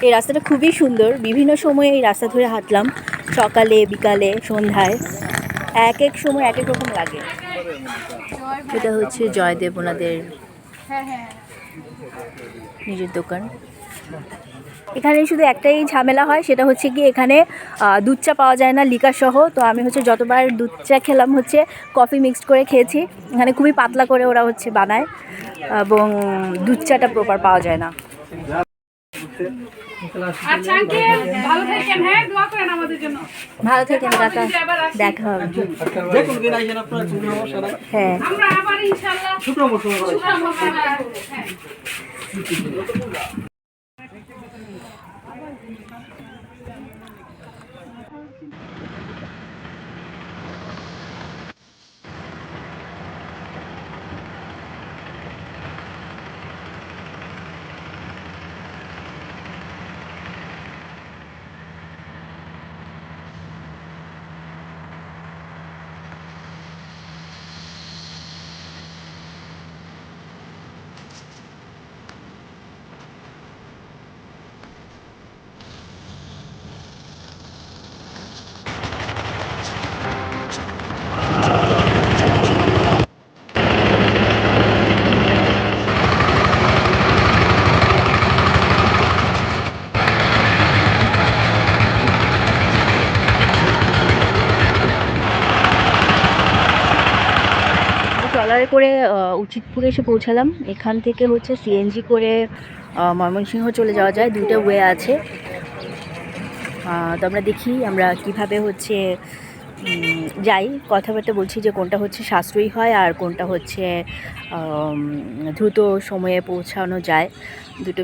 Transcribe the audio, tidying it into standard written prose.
এই রাস্তাটা খুবই সুন্দর, বিভিন্ন সময়ে এই রাস্তা ধরে হাঁটলাম, সকালে বিকালে সন্ধ্যায়, এক এক সময় এক এক রকম লাগে। এটা হচ্ছে জয়দেব ওনাদের নিজের দোকান। এখানে শুধু একটাই ঝামেলা হয়, সেটা হচ্ছে কি এখানে দুধ চা পাওয়া যায় না লিকার সহ। তো আমি হচ্ছে যতবার দুধ চা খেলাম হচ্ছে কফি মিক্সড করে খেয়েছি। এখানে খুবই পাতলা করে ওরা হচ্ছে বানায় এবং দুধ চাটা প্রপার পাওয়া যায় না। ভালো থাকেন কাকা, দেখা হবে। হ্যাঁ, ট্রলারে করে উচিতপুরে এসে পৌঁছালাম। এখান থেকে হচ্ছে সিএনজি করে ময়মনসিংহ চলে যাওয়া যায়, দুইটা ওয়ে আছে। তো আমরা দেখি আমরা কিভাবে হচ্ছে যাই, কথাবার্তা বলছি যে কোনটা হচ্ছে সাশ্রয়ী হয় আর কোনটা হচ্ছে দ্রুত সময়ে পৌঁছানো যায়, দুটো